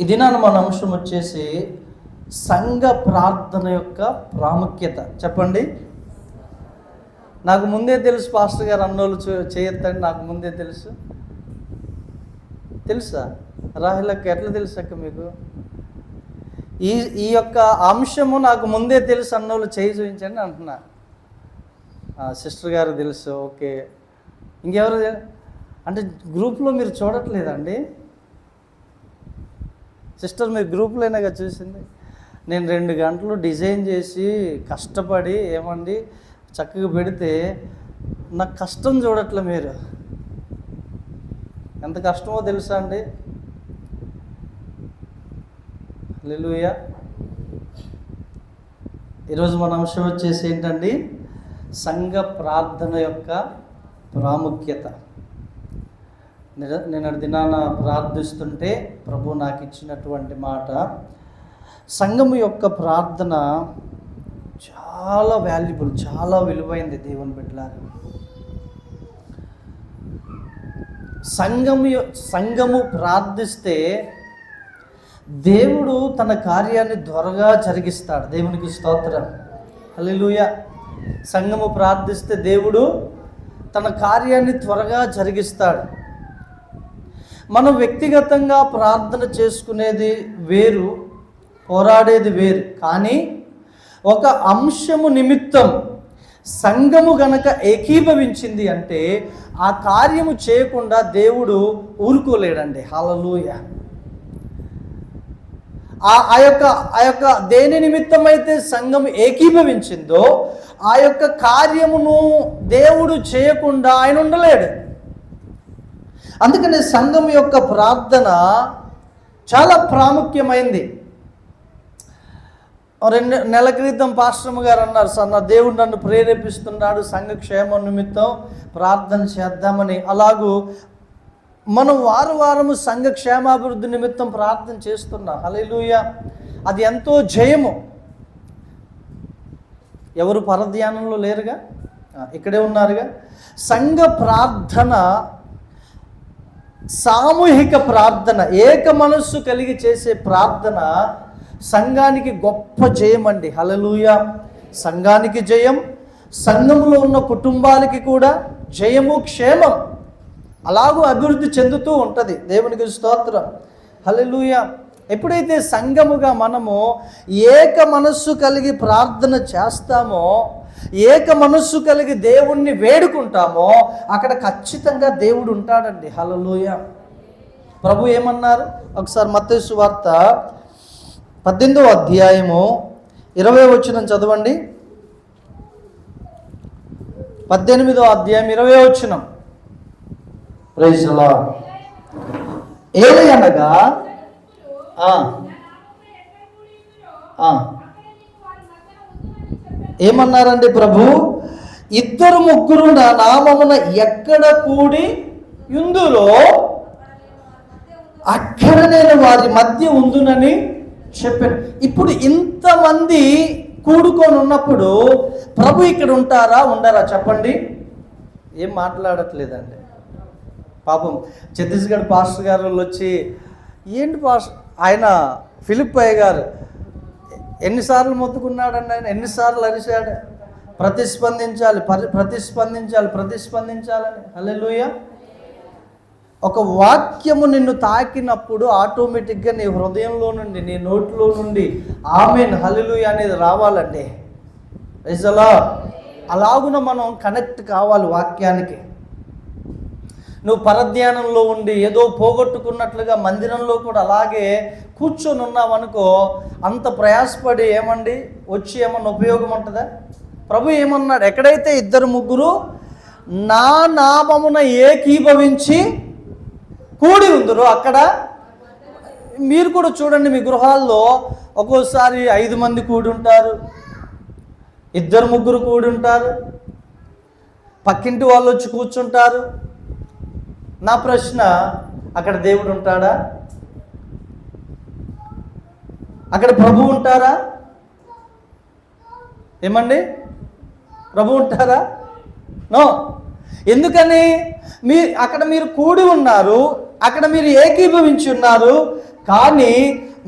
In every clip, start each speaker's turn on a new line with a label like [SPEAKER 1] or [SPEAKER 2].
[SPEAKER 1] ఇది మన అంశం వచ్చేసి సంఘ ప్రార్థన యొక్క ప్రాముఖ్యత. చెప్పండి. నాకు ముందే తెలుసు పాస్టర్ గారు అన్నోళ్ళు చేయొద్దండి, నాకు ముందే తెలుసా రాహిలక్క? ఎట్లా తెలుసు అక్క మీకు? ఈ యొక్క అంశము నాకు ముందే తెలుసు అన్నోళ్ళు చేయి చూపించండి అంటున్నా. సిస్టర్ గారు తెలుసు, ఓకే. ఇంకెవరు అంటే గ్రూప్లో మీరు చూడట్లేదండి? సిస్టర్ మీరు గ్రూప్లోనేగా చూసింది. నేను 2 గంటలు డిజైన్ చేసి కష్టపడి ఏమండి చక్కగా పెడితే నాకు కష్టం చూడట్లే. మీరు ఎంత కష్టమో తెలుసా అండి? హల్లెలూయా. ఈరోజు మన అంశం వచ్చేసి ఏంటండి? సంఘ ప్రార్థన యొక్క ప్రాముఖ్యత. నేను దినాన ప్రార్థిస్తుంటే ప్రభు నాకు ఇచ్చినటువంటి మాట, సంఘము యొక్క ప్రార్థన చాలా వాల్యుబుల్, చాలా విలువైంది దేవుని బిడ్డలారా. సంఘము ప్రార్థిస్తే దేవుడు తన కార్యాన్ని త్వరగా జరిగిస్తాడు. దేవునికి స్తోత్రం, హల్లెలూయా. సంఘము ప్రార్థిస్తే దేవుడు తన కార్యాన్ని త్వరగా జరిగిస్తాడు. మనం వ్యక్తిగతంగా ప్రార్థన చేసుకునేది వేరు, పోరాడేది వేరు. కానీ ఒక అంశము నిమిత్తం సంఘము గనక ఏకీభవించింది అంటే ఆ కార్యము చేయకుండా దేవుడు ఊరుకోలేడండి. హల్లెలూయా. ఆ యొక్క దేని నిమిత్తం అయితే సంఘం ఏకీభవించిందో ఆ యొక్క కార్యమును దేవుడు చేయకుండా ఆయన ఉండలేడు. అందుకని సంఘం యొక్క ప్రార్థన చాలా ప్రాముఖ్యమైంది. 2 నెలల క్రితం పాస్టర్ గారు అన్నారు, సార్ నా దేవుడు నన్ను ప్రేరేపిస్తున్నాడు సంఘ క్షేమం నిమిత్తం ప్రార్థన చేద్దామని. అలాగూ మనం వారము సంఘ క్షేమాభివృద్ధి నిమిత్తం ప్రార్థన చేస్తున్నాం. హల్లెలూయా. అది ఎంతో జయము. ఎవరు పరధ్యానంలో లేరుగా, ఇక్కడే ఉన్నారుగా. సంఘ ప్రార్థన సామూహిక ప్రార్థన, ఏక మనస్సు కలిగి చేసే ప్రార్థన సంఘానికి గొప్ప జయం అండి. హల్లెలూయా. సంఘానికి జయం, సంఘంలో ఉన్న కుటుంబాలకి కూడా జయము, క్షేమం అలాగూ అభివృద్ధి చెందుతూ ఉంటుంది. దేవునికి స్తోత్రం, హల్లెలూయా. ఎప్పుడైతే సంఘముగా మనము ఏక మనస్సు కలిగి ప్రార్థన చేస్తామో, ఏక మనస్సు కలిగి దేవుణ్ణి వేడుకుంటామో అక్కడ ఖచ్చితంగా దేవుడు ఉంటాడండి. హల్లెలూయా. ప్రభు ఏమన్నారు? ఒకసారి మత్తయి సువార్త 18వ అధ్యాయము 20వ వచనం చదవండి. 18వ అధ్యాయం 20వ వచనం. Praise the Lord. ఏలయనగా ఏమన్నారండి ప్రభు? 2-3 నా నామమున ఎక్కడ కూడి యుందులో అక్కడ నేను వారి మధ్య ఉందునని చెప్పాను. ఇప్పుడు ఇంతమంది కూడుకొని ఉన్నప్పుడు ప్రభు ఇక్కడ ఉంటారా ఉండరా? చెప్పండి. ఏం మాట్లాడట్లేదండి. పాపం ఛత్తీస్గఢ్ పాస్టర్ గారు వచ్చి, ఏంటి పాస్టర్ ఆయన ఫిలిప్పయ్య గారు ఎన్నిసార్లు మొత్తుకున్నాడండి, ఆయన ఎన్నిసార్లు అరిశాడు, ప్రతిస్పందించాలని. హల్లెలూయా. ఒక వాక్యము నిన్ను తాకినప్పుడు ఆటోమేటిక్గా నీ హృదయంలో నుండి, నీ నోట్లో నుండి ఆమేన్ హల్లెలూయా అనేది రావాలండి. Praise the Lord. అలాగున మనం కనెక్ట్ కావాలి వాక్యానికి. నువ్వు పరధ్యానంలో ఉండి ఏదో పోగొట్టుకున్నట్లుగా మందిరంలో కూడా అలాగే కూర్చొని ఉన్నావనుకో, అంత ప్రయాసపడి ఏమండి వచ్చి ఏమన్నా ఉపయోగం ఉంటుందా? ప్రభు ఏమన్నాడు? ఎక్కడైతే 2-3 నా నామమున ఏకీభవించి కూడి ఉందరో అక్కడ. మీరు కూడా చూడండి, మీ గృహాల్లో ఒక్కోసారి 5 మంది కూడి ఉంటారు, 2-3 కూడి ఉంటారు, పక్కింటి వాళ్ళు వచ్చి కూర్చుంటారు. నా ప్రశ్న, అక్కడ దేవుడు ఉంటాడా? అక్కడ ప్రభు ఉంటారా? ఏమండి, ప్రభు ఉంటారా? నో. ఎందుకని? అక్కడ మీరు కూడి ఉన్నారు, అక్కడ మీరు ఏకీభవించి ఉన్నారు, కానీ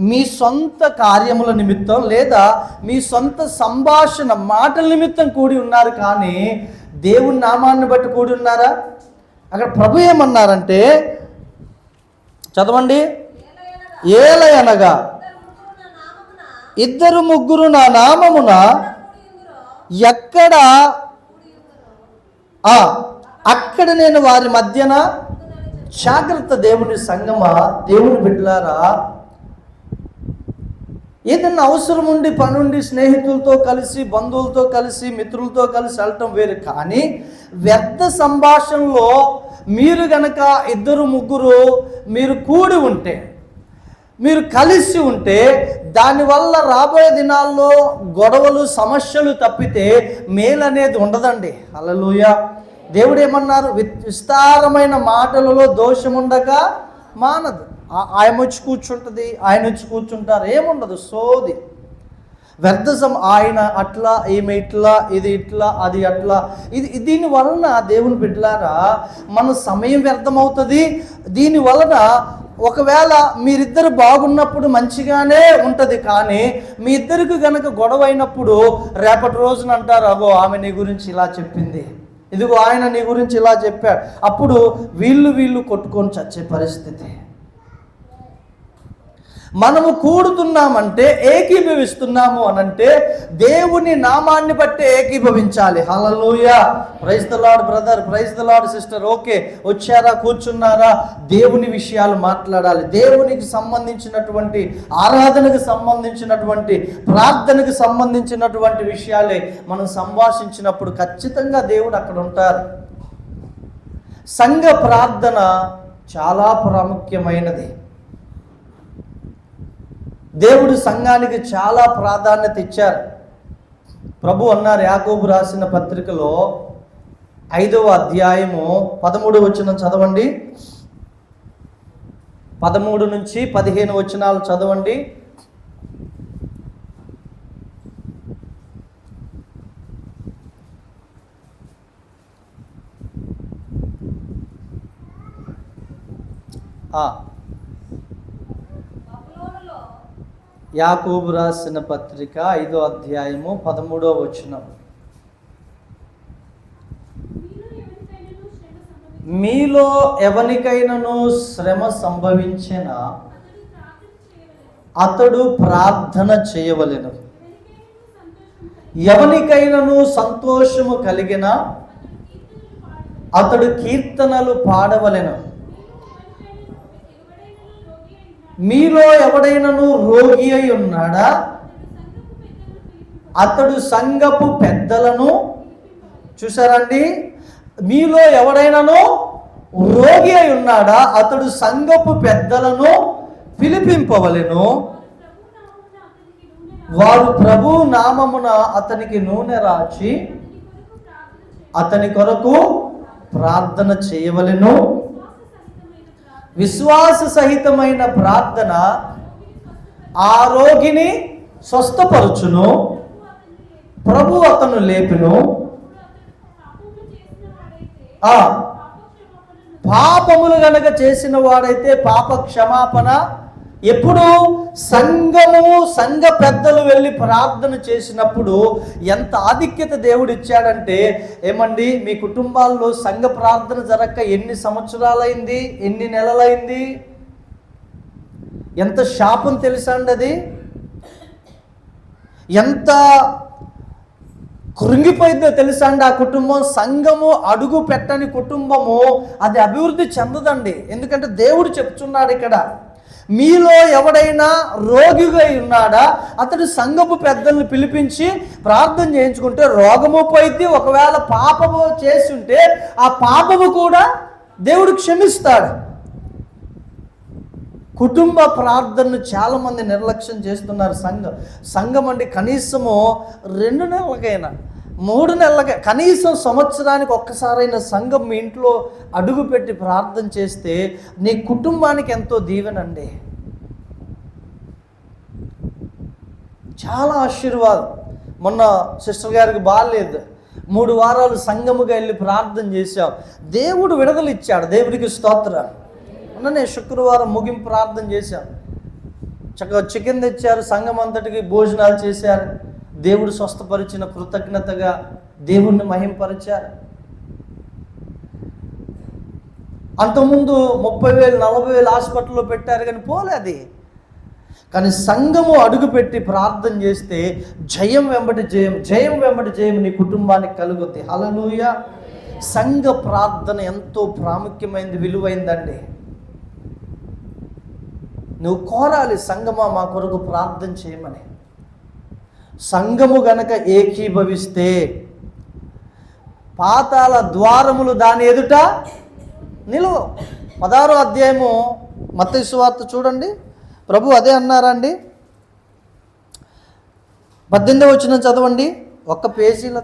[SPEAKER 1] మీ సొంత కార్యముల నిమిత్తం లేదా మీ సొంత సంభాషణ మాటల నిమిత్తం కూడి ఉన్నారు, కానీ దేవుని నామాన్ని బట్టి కూడి ఉన్నారా? అక్కడ ప్రభు ఏమన్నారంటే, చదవండి, ఏలయనగా ఇద్దరు ముగ్గురు నా నామమున ఎక్కడ అక్కడ నేను వారి మధ్యన. జాగ్రత్త దేవుని సంగమా, దేవుని బిడ్డలారా, ఏదన్నా అవసరం ఉండి పనుండి స్నేహితులతో కలిసి, బంధువులతో కలిసి, మిత్రులతో కలిసి వెళ్ళటం వేరు, కానీ వ్యర్థ సంభాషణలో మీరు గనక ఇద్దరు ముగ్గురు మీరు కూడి ఉంటే, మీరు కలిసి ఉంటే, దానివల్ల రాబోయే దినాల్లో గొడవలు సమస్యలు తప్పితే మేలు అనేది ఉండదండి. హల్లెలూయా. దేవుడు ఏమన్నారు? విస్తారమైన మాటలలో దోషముండక మానదు. ఆయన వచ్చి కూర్చుంటుంది, ఆయన వచ్చి కూర్చుంటారు, ఏముండదు, సోది వ్యర్థం. ఆయన అట్లా, ఈమె ఇట్లా, ఇది ఇట్లా, అది అట్లా. దీని వలన దేవుని బిడ్డలారా మన సమయం వ్యర్థమవుతుంది. దీని వలన ఒకవేళ మీరిద్దరు బాగున్నప్పుడు మంచిగానే ఉంటుంది, కానీ మీ ఇద్దరికి గనక గొడవ అయినప్పుడు రేపటి రోజున అంటారు, అగో ఆమె నీ గురించి ఇలా చెప్పింది, ఇదిగో ఆయన నీ గురించి ఇలా చెప్పాడు. అప్పుడు వీళ్ళు కొట్టుకొని చచ్చే పరిస్థితి. మనము కూడుతున్నామంటే, ఏకీభవిస్తున్నాము అనంటే దేవుని నామాన్ని బట్టి ఏకీభవించాలి. Hallelujah. Praise the Lord brother, praise the Lord sister. Okay, వచ్చారా, కూర్చున్నారా, దేవుని విషయాలు మాట్లాడాలి. దేవునికి సంబంధించినటువంటి, ఆరాధనకు సంబంధించినటువంటి, ప్రార్థనకు సంబంధించినటువంటి విషయాలే మనం సంభాషించినప్పుడు ఖచ్చితంగా దేవుడు అక్కడ ఉంటారు. సంఘ ప్రార్థన చాలా ప్రాముఖ్యమైనది. దేవుడు సంఘానికి చాలా ప్రాధాన్యత ఇచ్చారు. ప్రభు అన్నారు యాకోబు రాసిన పత్రికలో 5వ అధ్యాయము 13వ వచనం చదవండి. 13 నుంచి 15 వచనాలు చదవండి. యాకోబు రాసిన పత్రిక 5వ అధ్యాయము 13వ వచనం. మీలో ఎవరికైనాను శ్రమ సంభవించిన అతడు ప్రార్థన చేయవలెను, ఎవరికైనాను సంతోషము కలిగిన అతడు కీర్తనలు పాడవలెను. మీలో ఎవడైనాను రోగి అయి ఉన్నాడా, అతడు సంఘపు పెద్దలను, చూసారండి, మీలో ఎవడైనాను రోగి అయి ఉన్నాడా, అతడు సంఘపు పెద్దలను పిలిపింపవలెను, వారు ప్రభు నామమున అతనికి నూనె రాచి అతని కొరకు ప్రార్థన చేయవలెను. విశ్వాస సహితమైన ప్రార్థన ఆ రోగిని స్వస్థపరచును, ప్రభు అతను లేపును. పాపములు గనక చేసిన వాడైతే పాప క్షమాపణ ఎప్పుడు? సంఘ పెద్దలు వెళ్ళి ప్రార్థన చేసినప్పుడు. ఎంత ఆధిక్యత దేవుడు ఇచ్చాడంటే, ఏమండి, మీ కుటుంబాల్లో సంఘ ప్రార్థన జరగక ఎన్ని సంవత్సరాలైంది, ఎన్ని నెలలైంది? ఎంత శాపం తెలుసా అండి అది? ఎంత కృంగిపోయిందో తెలుసా అండి ఆ కుటుంబం? సంఘము అడుగు పెట్టని కుటుంబము అది అభివృద్ధి చెందదండి. ఎందుకంటే దేవుడు చెప్తున్నాడు ఇక్కడ, మీలో ఎవడైనా రోగిగా ఉన్నాడా, అతడు సంఘపు పెద్దలను పిలిపించి ప్రార్థన చేయించుకుంటే రోగము పోయింది. ఒకవేళ పాపము చేసి ఉంటే ఆ పాపము కూడా దేవుడు క్షమిస్తాడు. కుటుంబ ప్రార్థనను చాలామంది నిర్లక్ష్యం చేస్తున్నారు. సంఘం అంటే కనీసము 2 నెలలకైనా 3 నెలలకి, కనీసం సంవత్సరానికి ఒక్కసారైనా సంఘం మీ ఇంట్లో అడుగుపెట్టి ప్రార్థన చేస్తే నీ కుటుంబానికి ఎంతో దీవెనండి. చాలా ఆశీర్వాదం. మొన్న సిస్టర్ గారికి బాగాలేదు, 3 వారాలు సంఘముగా వెళ్ళి ప్రార్థన చేశాం, దేవుడు విడుదల ఇచ్చాడు. దేవుడికి స్తోత్రం. మొన్ననే శుక్రవారం ముగింపు ప్రార్థన చేశాం. చక్కగా చికెన్ తెచ్చారు, సంఘం అంతటికి భోజనాలు చేశారు, దేవుడు స్వస్థపరిచిన కృతజ్ఞతగా దేవుణ్ణి మహింపరిచారు. అంతకుముందు 30,000 40,000 హాస్పిటల్లో పెట్టారు కానీ పోలేదు. కానీ సంఘము అడుగుపెట్టి ప్రార్థన చేస్తే జయం వెంబడి జయం, జయం వెంబడి జయం నీ కుటుంబానికి కలుగుద్ది. హల్లెలూయా. సంఘ ప్రార్థన ఎంతో ప్రాముఖ్యమైనది, విలువైందండి. నువ్వు కోరాలి, సంఘమా మా కొరకు ప్రార్థన చేయమని. సంఘము గనక ఏకీభవిస్తే పాతాళ ద్వారములు దాని ఎదుట నిలువ. 16వ అధ్యాయము మత్తయి సువార్త చూడండి, ప్రభు అదే అన్నారండి. 18వ వచనం చదవండి, ఒక్క పేజీలో.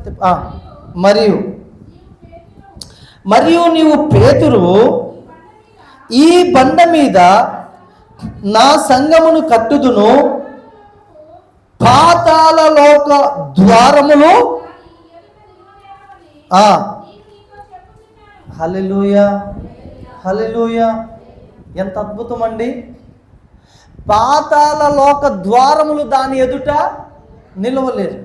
[SPEAKER 1] మరియు నీవు పేతురు, ఈ బండ మీద నా సంఘమును కట్టుదును, పాతాళ లోక ద్వారములు. హల్లెలూయా, హల్లెలూయా. ఎంత అద్భుతం అండి. పాతాళ లోక ద్వారములు దాని ఎదుట నిలవలేరు.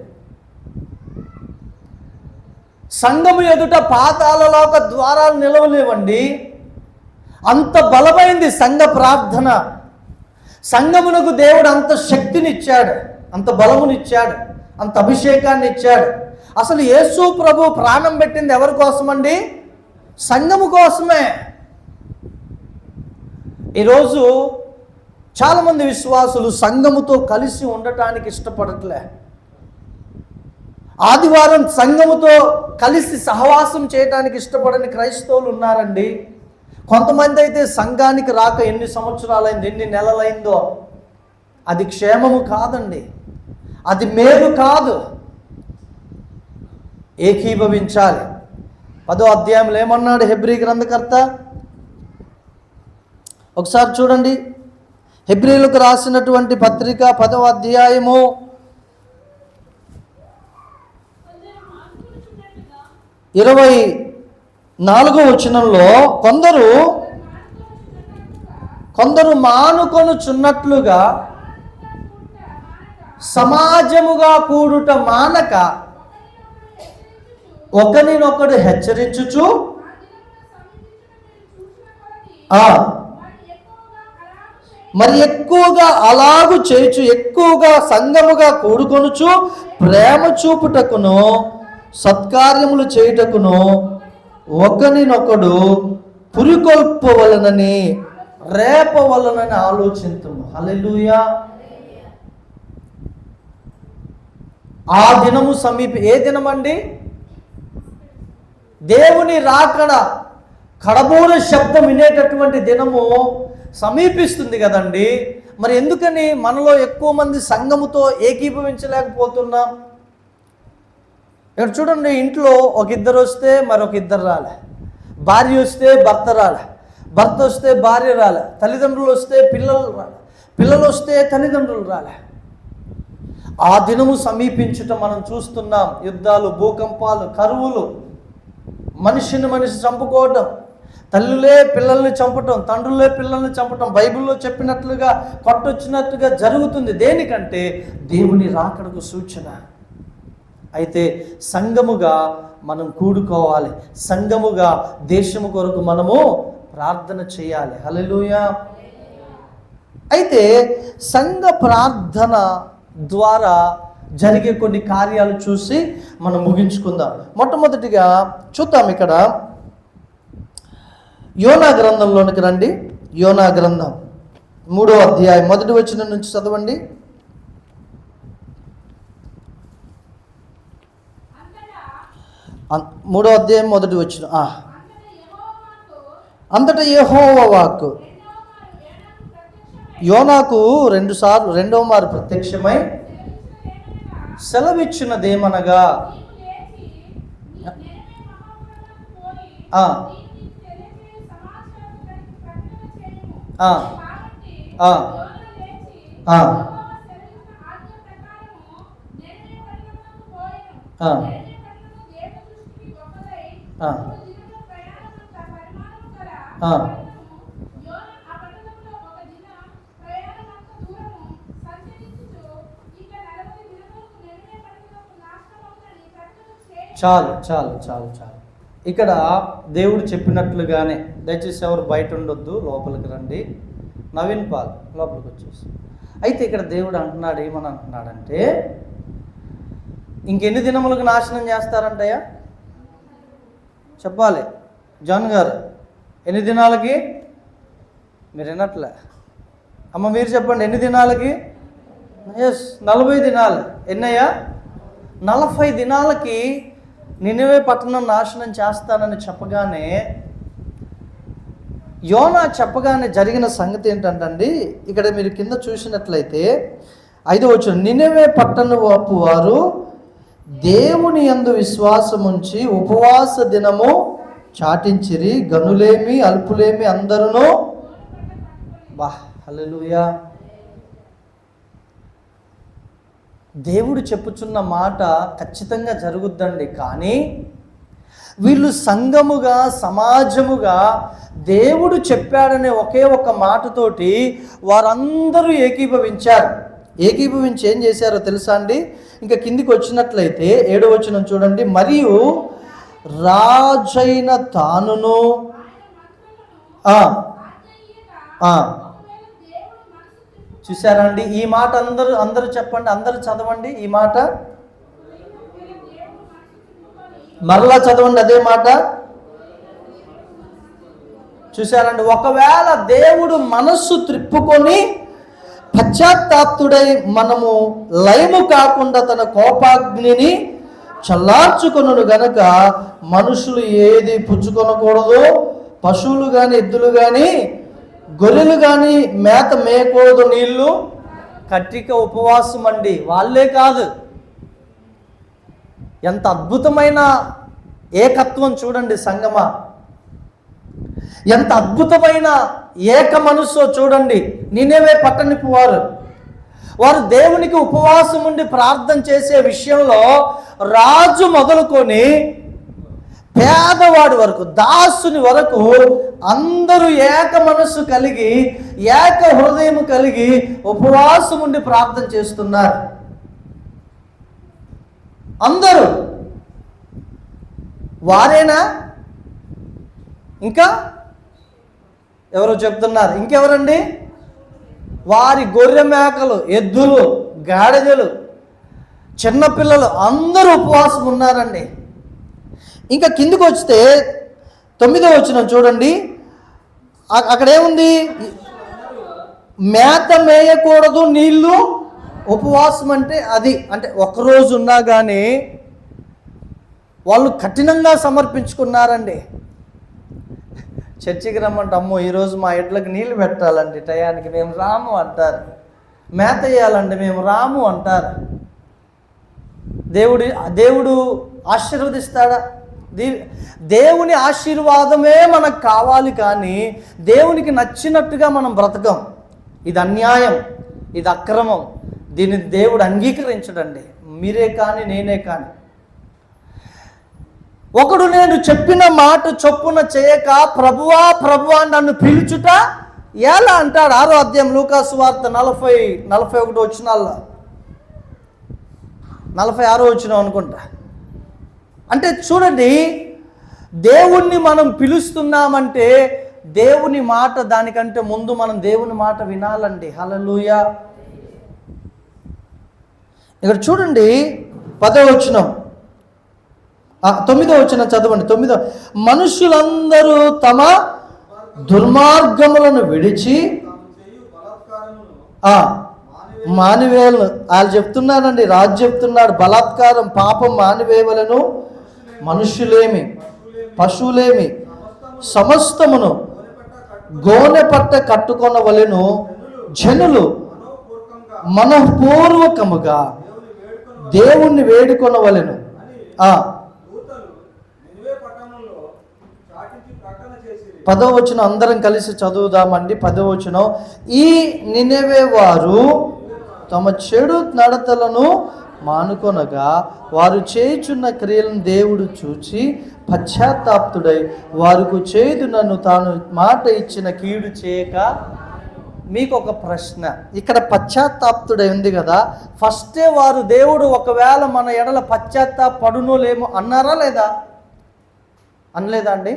[SPEAKER 1] సంఘము ఎదుట పాతాళ లోక ద్వారాలు నిలవలేవండి. అంత బలమైంది సంఘ ప్రార్థన. సంఘమునకు దేవుడు అంత శక్తినిచ్చాడు, అంత బలమునిచ్చాడు, అంత అభిషేకాన్ని ఇచ్చాడు. అసలు యేసు ప్రభు ప్రాణం పెట్టింది ఎవరి కోసమండి? సంఘము కోసమే. ఈరోజు చాలామంది విశ్వాసులు సంఘముతో కలిసి ఉండటానికి ఇష్టపడట్లే. ఆదివారం సంఘముతో కలిసి సహవాసం చేయడానికి ఇష్టపడని క్రైస్తవులు ఉన్నారండి. కొంతమంది అయితే సంఘానికి రాక ఎన్ని సంవత్సరాలైంది, ఎన్ని నెలలైందో. అది క్షేమము కాదండి, అది మేలు కాదు. ఏకీభవించాలి. 10వ అధ్యాయంలో ఏమన్నాడు హెబ్రీ గ్రంథకర్త? ఒకసారి చూడండి, హెబ్రీలకు రాసినటువంటి పత్రిక 10వ అధ్యాయము 24వ వచనంలో కొందరు మానుకొనుచున్నట్లుగా సమాజముగా కూడుట మానక ఒకరినొకడు హెచ్చరించుచు మరి ఎక్కువగా అలాగు చేయుచు, ఎక్కువగా సంఘముగా కూడుకొనుచు, ప్రేమ చూపుటకును సత్కార్యములు చేయుటకును ఒకరినొకడు పురికొల్పవలనని రేపవలనని ఆలోచింతుము. హల్లెలూయా. ఆ దినము ఏ దినం అండి? దేవుని రాకడ, కడబోర శబ్దం వినేటటువంటి దినము సమీపిస్తుంది కదండి. మరి ఎందుకని మనలో ఎక్కువ మంది సంఘముతో ఏకీభవించలేకపోతున్నాం? ఇక్కడ చూడండి, ఇంట్లో ఒక ఇద్దరు వస్తే మరొక ఇద్దరు రాలే, భార్య వస్తే భర్త రాలే, భర్త వస్తే భార్య రాలే, తల్లిదండ్రులు వస్తే పిల్లలు రాలే, పిల్లలు వస్తే తల్లిదండ్రులు రాలే. ఆ దినము సమీపించటం మనం చూస్తున్నాం. యుద్ధాలు, భూకంపాలు, కరువులు, మనిషి చంపుకోవటం, తల్లులే పిల్లల్ని చంపటం, తండ్రులే పిల్లల్ని చంపటం, బైబిల్లో చెప్పినట్లుగా కొట్టొచ్చినట్టుగా జరుగుతుంది. దేనికంటే దేవుని రాకడకు సూచన. అయితే సంఘముగా మనం కూడుకోవాలి, సంఘముగా దేశము కొరకు మనము ప్రార్థన చేయాలి. హల్లెలూయా. అయితే సంఘ ప్రార్థన ద్వారా జరిగే కొన్ని కార్యాలు చూసి మనం ముగించుకుందాం. మొట్టమొదటిగా చూద్దాం, ఇక్కడ యోనా గ్రంథంలోనికి రండి. యోనా గ్రంథం 3వ అధ్యాయం 1వ వచనం నుంచి చదవండి. మూడో అధ్యాయం 1వ వచనం. అంతటా యెహోవా వాక్కు యోనాకు 2 సార్లు, రెండవ మారు ప్రత్యక్షమై సెలవిచ్చినదేమనగా, చాలు చాలు చాలు చాలు. ఇక్కడ దేవుడు చెప్పినట్లుగానే, దయచేసి ఎవరు బయట ఉండొద్దు, లోపలికి రండి. నవీన్ పాల్ లోపలికి వచ్చేసి. అయితే ఇక్కడ దేవుడు అంటున్నాడు, ఏమని అంటున్నాడంటే, ఇంకెన్ని దినములకు నాశనం చేస్తారంటయ్యా చెప్పాలి. జాన్ గారు, ఎన్ని దినాలకి? మీరు వినట్లే అమ్మ, మీరు చెప్పండి, ఎన్ని దినాలకి? 40 దినాలు. ఎన్నయ్యా? 40 దినాలకి నినివే పట్టణం నాశనం చేస్తానని చెప్పగానే, యోనా చెప్పగానే జరిగిన సంగతి ఏంటంటే, ఇక్కడ మీరు కింద చూసినట్లయితే 5వ వచనం, నినివే పట్టణపు వారు దేవుని యందు విశ్వాసముంచి ఉపవాస దినము చాటించిరి, గనులేమి అల్పులేమి అందరూ. హల్లెలూయా. దేవుడు చెప్పుచున్న మాట ఖచ్చితంగా జరుగుద్దండి. కానీ వీళ్ళు సంఘముగా, సమాజముగా దేవుడు చెప్పాడనే ఒకే ఒక మాటతోటి వారందరూ ఏకీభవించారు. ఏకీభవించి ఏం చేశారో తెలుసా అండి? ఇంకా కిందికి వచ్చినట్లయితే 7వ వచనం చూడండి. మరియు రాజైన తానును చూసారా అండి? ఈ మాట అందరూ చెప్పండి, అందరూ చదవండి ఈ మాట, మరలా చదవండి అదే మాట. చూసారండి? ఒకవేళ దేవుడు మనస్సు త్రిప్పుకొని పశ్చాత్తాప్తుడై మనము లయము కాకుండా తన కోపాగ్నిని చల్లార్చుకొనును గనక మనుషులు ఏది పుచ్చుకొనకూడదు, పశువులు కానీ ఎద్దులు కానీ గొర్రెలు కానీ మేత మేయకూడదు, నీళ్లు కట్టిక ఉపవాసం అండి. వాళ్ళే కాదు, ఎంత అద్భుతమైన ఏకత్వం చూడండి సంగమా, ఎంత అద్భుతమైన ఏక మనస్సో చూడండి. నినివే పట్టణపు వారు దేవునికి ఉపవాసం ఉండి ప్రార్థన చేసే విషయంలో రాజు మొదలుకొని పేదవాడి వరకు, దాసుని వరకు అందరూ ఏక మనస్సు కలిగి, ఏక హృదయం కలిగి ఉపవాసం ఉండి ప్రార్థన చేస్తున్నారు. అందరూ వారేనా? ఇంకా ఎవరో చెప్తున్నారు, ఇంకెవరండి? వారి గొర్రె మేకలు, ఎద్దులు, గాడిదలు, చిన్నపిల్లలు అందరూ ఉపవాసం ఉన్నారండి. ఇంకా కిందికి వస్తే 9వ వచనం చూడండి. అక్కడ ఏముంది? మేత మేయకూడదు, నీళ్లు ఉపవాసం అంటే అది. అంటే ఒక్కరోజు ఉన్నా కానీ వాళ్ళు కఠినంగా సమర్పించుకున్నారండి. చర్చికి రమ్మంటే, అమ్మో ఈరోజు మా ఎడ్లకు నీళ్లు పెట్టాలండి, టయానికి మేము రాము అంటారు. మేత వేయాలండి, మేము రాము అంటారు. దేవుడు ఆశీర్వదిస్తాడా? దేవుని ఆశీర్వాదమే మనకు కావాలి, కానీ దేవునికి నచ్చినట్టుగా మనం బ్రతకం. ఇది అన్యాయం, ఇది అక్రమం, దీన్ని దేవుడు అంగీకరించడండి. మీరే కానీ నేనే కానీ. ఒకడు నేను చెప్పిన మాట చొప్పున చేయక ప్రభువా ప్రభువా నన్ను పిలుచుట ఎలా అంటాడు. 6వ అధ్యాయం లూకాసు వార్త 41 వచనాల్లో, 46 వచనం అనుకుంటా. అంటే చూడండి, దేవుణ్ణి మనం పిలుస్తున్నామంటే దేవుని మాట, దానికంటే ముందు మనం దేవుని మాట వినాలండి. హల్లెలూయా. ఇక్కడ చూడండి 10వ వచనం, 9వ వచనం చదవండి. 9వ, మనుషులందరూ తమ దుర్మార్గములను విడిచి మానివేలను, వాళ్ళు చెప్తున్నారండి, రాజు చెప్తున్నాడు, బలాత్కారం పాపం మానివేయవలను, మనుష్యులేమి పశువులేమి సమస్తమును గోనె పట్ట కట్టుకొనవలెను, జనులు మనఃపూర్వకముగా దేవుణ్ణి వేడుకొనవలెను. 10వ వచనం అందరం కలిసి చదువుదామండి. 10వ వచనం, ఈ నినెవే వారు తమ చెడు నడతలను మానుకొనగా వారు చేయుచున్న క్రియలను దేవుడు చూచి పశ్చాత్తాప్తుడై వారికి చేయుదునను తాను మాట ఇచ్చిన కీడు చేయక. మీకు ఒక ప్రశ్న, ఇక్కడ పశ్చాత్తాప్తుడై ఉంది కదా, ఫస్టే వారు దేవుడు ఒకవేళ మన ఎడల పశ్చాత్తాపడునో లేమో అన్నారా లేదా? అనలేదా అండి?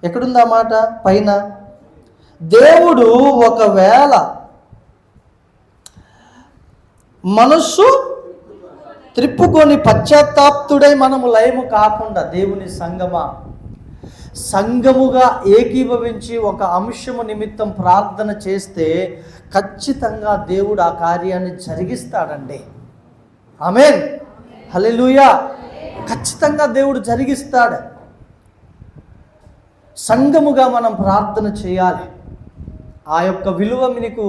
[SPEAKER 1] ఎక్కడుందా మాట? పైన దేవుడు ఒకవేళ మనస్సు త్రిప్పుకొని పశ్చాత్తాప్తుడై మనము లయము కాకుండా, దేవుని సంఘముగా ఏకీభవించి ఒక అంశము నిమిత్తం ప్రార్థన చేస్తే ఖచ్చితంగా దేవుడు ఆ కార్యాన్ని జరిగిస్తాడండి. ఆమేన్, హల్లెలూయా. ఖచ్చితంగా దేవుడు జరిగిస్తాడు. సంఘముగా మనం ప్రార్థన చేయాలి. ఆ యొక్క విలువ మీకు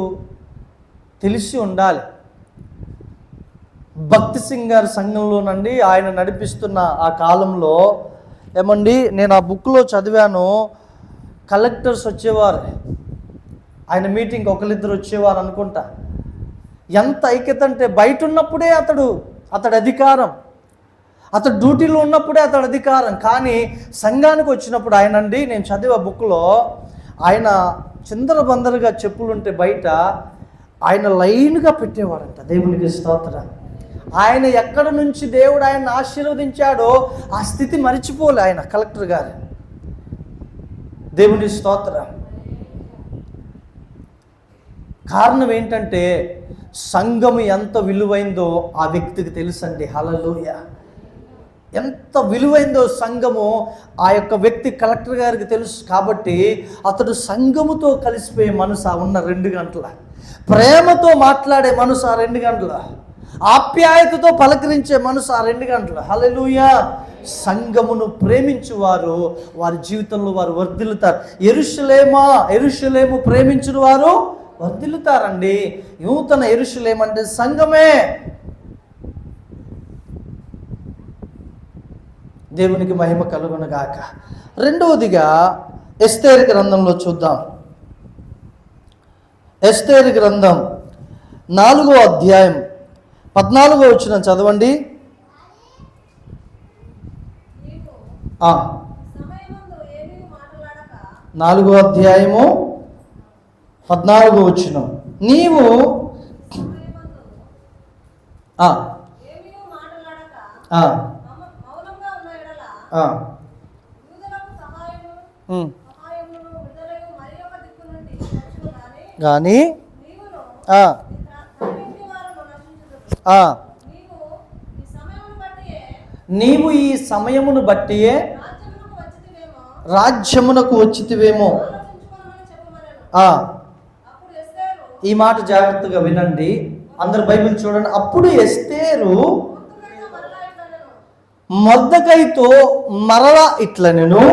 [SPEAKER 1] తెలిసి ఉండాలి. భక్తి సింగ్ గారి సంఘంలోనండి ఆయన నడిపిస్తున్న ఆ కాలంలో ఏమండి, నేను ఆ బుక్లో చదివాను, కలెక్టర్స్ వచ్చేవారు, ఆయన మీటింగ్కి ఒకరిద్దరు వచ్చేవారు అనుకుంటా. ఎంత ఐక్యత అంటే, బయట ఉన్నప్పుడే అతడు అధికారం, అతడు డ్యూటీలో ఉన్నప్పుడే అతడు అధికారం. కానీ సంఘానికి వచ్చినప్పుడు ఆయనండి, నేను చదివే బుక్లో ఆయన చిందరబందరుగా చెప్పులుంటే బయట ఆయన లైన్గా పెట్టేవాడంట. దేవునికి స్తోత్రం. ఆయన ఎక్కడ నుంచి దేవుడు ఆయన ఆశీర్వదించాడో ఆ స్థితి మరిచిపోలే ఆయన కలెక్టర్ గారు. దేవుని స్తోత్రం. కారణం ఏంటంటే సంఘము ఎంత విలువైందో ఆ వ్యక్తికి తెలుసండి. హల్లెలూయా. ఎంత విలువైందో సంఘము ఆ యొక్క వ్యక్తి కలెక్టర్ గారికి తెలుసు. కాబట్టి అతడు సంఘముతో కలిసిపోయే మనసు ఆ ఉన్న 2 గంటల, ప్రేమతో మాట్లాడే మనసు ఆ 2 గంటల, ఆప్యాయతతో పలకరించే మనసు ఆ 2 గంటలు. హల్లెలూయా. సంఘమును ప్రేమించువారు వారి జీవితంలో వారు వర్ధిల్లుతారు. యెరూషలేము ప్రేమించిన వారు వర్ధిల్లుతారండి. నూతన యెరూషలేము అంటే సంఘమే. దేవునికి మహిమ కలుగునుగాక. రెండవదిగా ఎస్తేరు గ్రంథంలో చూద్దాం. ఎస్తేరు గ్రంథం 4వ అధ్యాయం 14వ వచనం చదవండి. 4వ అధ్యాయము 14వ వచనం. నీవు కానీ నీవు ఈ సమయమును బట్టియే రాజ్యమునకు వచ్చితివేమో. ఈ మాట జాగ్రత్తగా వినండి, అందరు బైబిల్ చూడండి. అప్పుడు ఎస్తేరు మొర్దెకైతో మరలా ఇట్లనెను,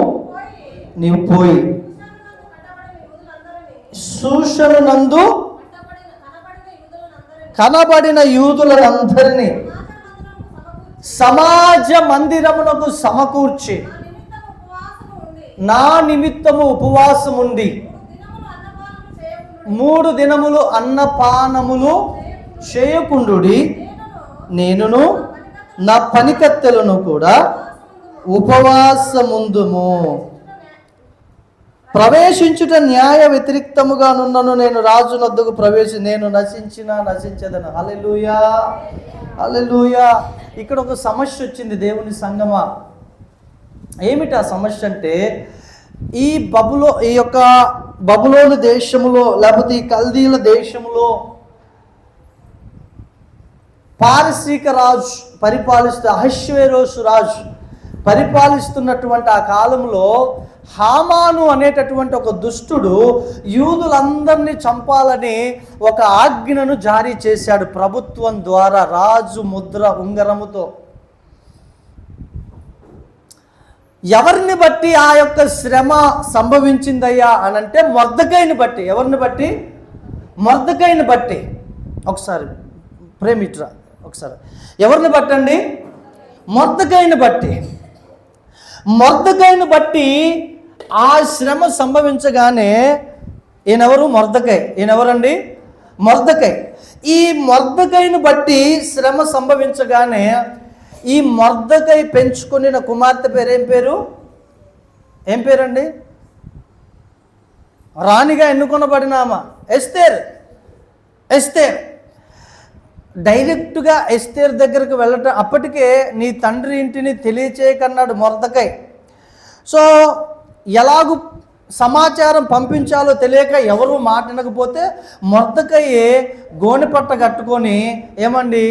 [SPEAKER 1] నీవు పోయి షూషనునందు కనబడిన యూదులందరినీ సమాజ మందిరమునకు సమకూర్చి నా నిమిత్తము ఉపవాసముండి 3 దినములు అన్నపానములు చేయకుండుడి. నేనును నా పనికత్తెలను కూడా ఉపవాసముందుము. ప్రవేశించుట న్యాయ వ్యతిరిక్తముగా నున్నను. నేను రాజు నొద్దకు నేను నశించదను. హల్లెలూయా, హల్లెలూయా. ఇక్కడ ఒక సమస్య వచ్చింది దేవుని సంగమా. ఏమిటి ఆ సమస్య అంటే, ఈ యొక్క బబులోను దేశములో, లేకపోతే ఈ కల్దీల దేశంలో పారసీక రాజు అహష్వేరోషు రాజు పరిపాలిస్తున్నటువంటి ఆ కాలంలో హామాను అనేటటువంటి ఒక దుష్టుడు యూదులందరినీ చంపాలని ఒక ఆజ్ఞను జారీ చేశాడు ప్రభుత్వం ద్వారా, రాజు ముద్ర ఉంగరముతో. ఎవరిని బట్టి ఆ యొక్క శ్రమ సంభవించిందయ్యా అనంటే మొర్దెకైని బట్టి. ఎవరిని బట్టి? మొర్దెకైని బట్టి. ఒకసారి ప్రేమిట్రా, ఒకసారి ఎవరిని బట్టండి? మొర్దెకైని బట్టి. మొర్దెకైని బట్టి ఆ శ్రమ సంభవించగానే ఈయనెవరు? మొర్దెకై. ఈయనెవరండి? మొర్దెకై. ఈ మొర్దెకైని బట్టి శ్రమ సంభవించగానే ఈ మొర్దెకై పెంచుకున్న కుమార్తె పేరు ఏం పేరండి? రాణిగా ఎన్నుకొనబడిన ఆమె ఎస్తేర్ డైరెక్ట్గా ఎస్తేర్ దగ్గరికి వెళ్ళటం, అప్పటికే నీ తండ్రి ఇంటిని తెలియచేయకన్నాడు మొర్దకై. సో ఎలాగూ సమాచారం పంపించాలో తెలియక ఎవరు మాట వినకపోతే మొర్దకయ్యే గోనెపట్ట కట్టుకొని ఏమండి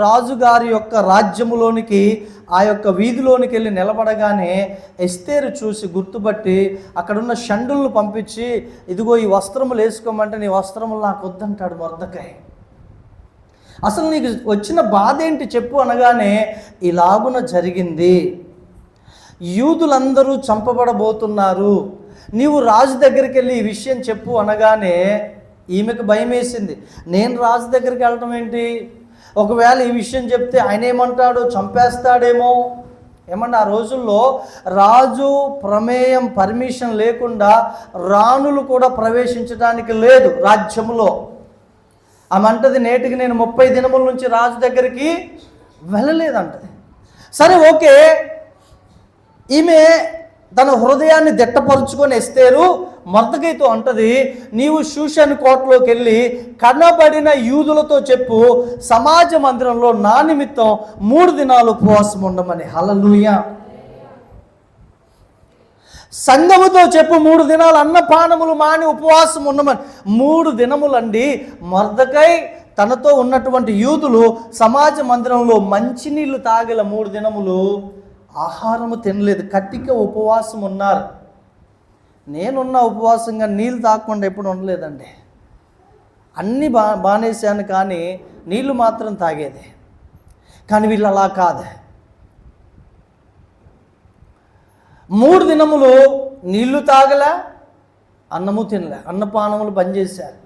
[SPEAKER 1] రాజుగారి యొక్క రాజ్యములోనికి ఆ యొక్క వీధిలోనికి వెళ్ళి నిలబడగానే ఎస్తేరు చూసి గుర్తుపట్టి అక్కడున్న షండులను పంపించి, ఇదిగో ఈ వస్త్రములు వేసుకోమంటే నీ వస్త్రములు నాకు వద్దంటాడు మొర్దకై. అసలు నీకు వచ్చిన బాధ ఏంటి చెప్పు అనగానే, ఇలాగున జరిగింది, యూదులందరూ చంపబడబోతున్నారు, నీవు రాజు దగ్గరికి వెళ్ళి ఈ విషయం చెప్పు అనగానే ఈమెకు భయం వేసింది. నేను రాజు దగ్గరికి వెళ్ళటం ఏంటి, ఒకవేళ ఈ విషయం చెప్తే ఆయన ఏమంటాడు, చంపేస్తాడేమో. ఏమన్నా ఆ రోజుల్లో రాజు ప్రమేయం పర్మిషన్ లేకుండా రాణులు కూడా ప్రవేశించడానికి లేదు రాజ్యంలో. ఆమె అంటది, నేటికి నేను 30 దినముల నుంచి రాజు దగ్గరికి వెళ్ళలేదంటది. సరే ఓకే, ఈమె తన హృదయాన్ని దిట్టపరుచుకొని ఎస్తేరు మొర్దకైతో అంటది, నీవు షూషన్ కోటలోకి వెళ్ళి కనబడిన యూదులతో చెప్పు, సమాజ మందిరంలో నా నిమిత్తం 3 దినాలు ఉపవాసం ఉండమని. హల్లెలూయా. సంఘముతో చెప్పు 3 దినాలు అన్నపానములు మాని ఉపవాసం ఉండమని. 3 దినములండి. మొర్దకై తనతో ఉన్నటువంటి యూదులు సమాజ మందిరంలో మంచినీళ్ళు తాగల 3 దినములు ఆహారము తినలేదు, కట్టిక ఉపవాసం ఉన్నారు. నేనున్న ఉపవాసంగా నీళ్ళు తాగకుండా ఎప్పుడు ఉండలేదండి. అన్నీ బానేశాను కానీ నీళ్ళు మాత్రం తాగేది. కానీ వీళ్ళు అలా కాదు. 3 దినములు నీళ్లు తాగలే, అన్నము తినలే, అన్నపానములు బంద్ చేశారు.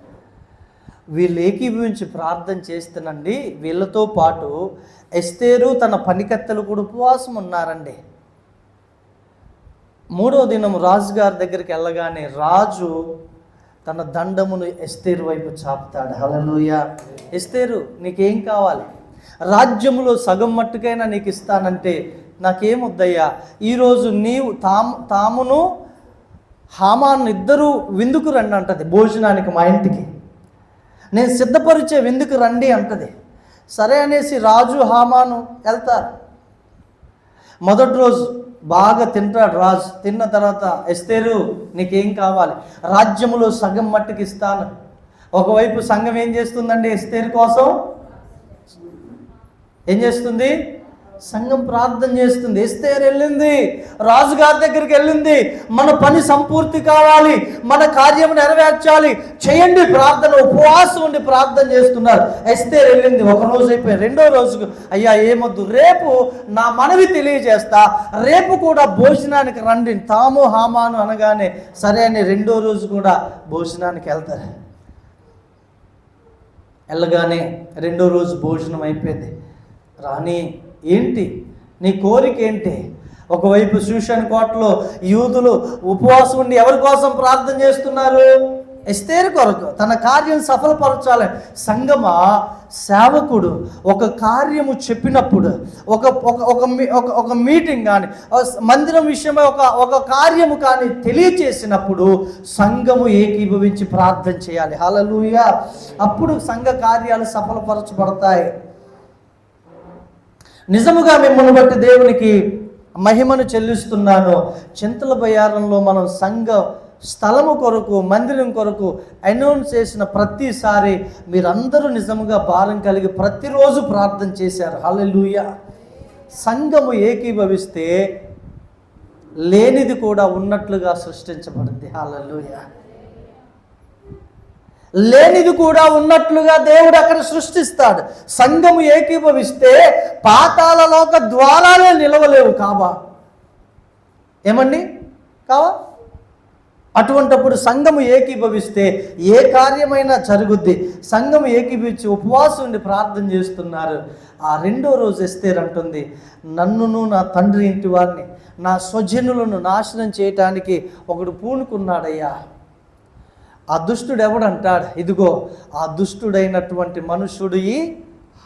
[SPEAKER 1] వీళ్ళు ఏకీభవించి ప్రార్థన చేస్తేనండి, వీళ్ళతో పాటు ఎస్తేరు తన పనికత్తెలు కూడా ఉపవాసం ఉన్నారండి. 3వ దినం రాజుగారి దగ్గరికి వెళ్ళగానే రాజు తన దండమును ఎస్తేరు వైపు చాపుతాడు. హల్లెలూయా. ఎస్తేరు, నీకేం కావాలి? రాజ్యములో సగం మట్టుకైనా నీకు ఇస్తానంటే నాకేమొద్దయ్యా, ఈరోజు నీవు తామును హామాను ఇద్దరు విందుకు రండి అంటది, భోజనానికి మా ఇంటికి నేను సిద్ధపరిచే విందుకు రండి అంటది. సరే అనేసి రాజు హామాను వెళ్తారు. మొదటి రోజు బాగా తింటాడు రాజు. తిన్న తర్వాత ఎస్తేరు నీకేం కావాలి? రాజ్యములో సగం మట్టుకు ఇస్తాను. ఒకవైపు సంఘం ఏం చేస్తుందండి, ఎస్తేరు కోసం ఏం చేస్తుంది? సంఘం ప్రార్థన చేస్తుంది. ఎస్తేరు వెళ్ళింది, రాజుగారి దగ్గరికి వెళ్ళింది, మన పని సంపూర్తి కావాలి, మన కార్యం నెరవేర్చాలి, చేయండి ప్రార్థన. ఉపవాసం ఉండి ప్రార్థన చేస్తున్నారు. ఎస్తేరు వెళ్ళింది. ఒక రోజు అయిపోయి 2వ రోజుకు, అయ్యా ఏమొద్దు, రేపు నా మనవి తెలియజేస్తా, రేపు కూడా భోజనానికి రండి తాము హామాను అనగానే సరే అని 2వ రోజు కూడా భోజనానికి వెళ్తారు. వెళ్ళగానే 2వ రోజు భోజనం అయిపోయింది. రాణి, ఏంటి నీ కోరిక ఏంటి? ఒకవైపు షూషన్ కోటలో యూదులు ఉపవాసం ఉండి ఎవరి కోసం ప్రార్థన చేస్తున్నారు? ఎస్తేరు కొరకు, తన కార్యం సఫలపరచాలని. సంగమా, సేవకుడు ఒక కార్యము చెప్పినప్పుడు, ఒక మీటింగ్ కానీ మందిరం విషయమై ఒక కార్యము కానీ తెలియచేసినప్పుడు సంఘము ఏకీభవించి ప్రార్థన చేయాలి. హల్లెలూయా. అప్పుడు సంఘ కార్యాలు సఫలపరచబడతాయి. నిజముగా మిమ్మల్ని బట్టి దేవునికి మహిమను చెల్లిస్తున్నాను. చింతల బయారంలో మనం సంఘ స్థలము కొరకు, మందిరం కొరకు అనౌన్స్ చేసిన ప్రతిసారి మీరందరూ నిజముగా భారం కలిగి ప్రతిరోజు ప్రార్థన చేశారు. హల్లెలూయా. సంఘము ఏకీభవిస్తే లేనిది కూడా ఉన్నట్లుగా సృష్టించబడింది. హల్లెలూయా. లేనిది కూడా ఉన్నట్లుగా దేవుడు అక్కడ సృష్టిస్తాడు. సంఘము ఏకీభవిస్తే పాతాళలోక ద్వారాలే నిలవలేవు. కావా? ఏమండి? కావా? అటువంటప్పుడు సంఘము ఏకీభవిస్తే ఏ కార్యమైనా జరుగుద్ది. సంఘము ఏకీభవించి ఉపవాసం ఉండి ప్రార్థన చేస్తున్నారు. ఆ 2వ రోజు ఎస్తేరు అంటుంది, నన్నును నా తండ్రి ఇంటి వారిని, నా స్వజనులను నాశనం చేయటానికి ఒకడు పూనుకున్నాడయ్యా. ఆ దుష్టుడు ఎవడంటాడు? ఇదిగో ఆ దుష్టుడైనటువంటి మనుషుడు ఈ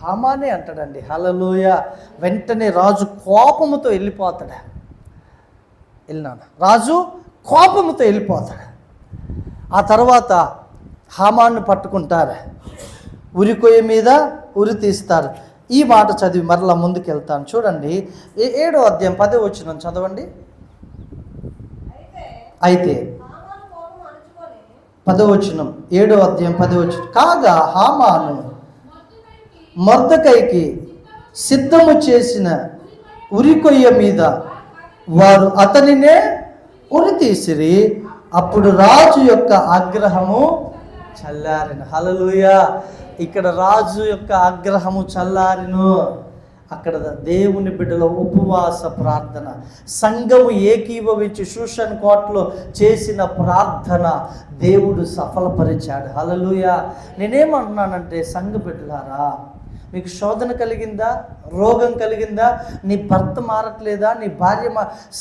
[SPEAKER 1] హామానే అంటాడండి. హల్లెలూయా. వెంటనే రాజు కోపముతో వెళ్ళిపోతాడు. రాజు కోపముతో వెళ్ళిపోతాడు. ఆ తర్వాత హామాను పట్టుకుంటారు, ఉరికొయ్య మీద ఉరి తీస్తారు. ఈ మాట చదివి మరలా ముందుకు వెళ్తాను. చూడండి 7వ అధ్యాయం 10వ వచనం చదవండి. అయితే 10వ వచనం, 7వ అధ్యాయం 10వ వచనం. కాగా హామాను మొర్దెకైకి సిద్ధము చేసిన ఉరికొయ్య మీద వారు అతనినే ఉరి తీసిరి. అప్పుడు రాజు యొక్క ఆగ్రహము చల్లారిన. హల్లెలూయా. ఇక్కడ రాజు యొక్క ఆగ్రహము చల్లారిను. అక్కడ దేవుని బిడ్డల ఉపవాస ప్రార్థన, సంఘము ఏకీభవించి షూషన్ కోటలో చేసిన ప్రార్థన దేవుడు సఫలపరిచాడు. హల్లెలూయా. నేనేమంటున్నానంటే, సంఘ బిడ్డలారా, మీకు శోధన కలిగిందా, రోగం కలిగిందా, నీ భర్త మారట్లేదా, నీ భార్య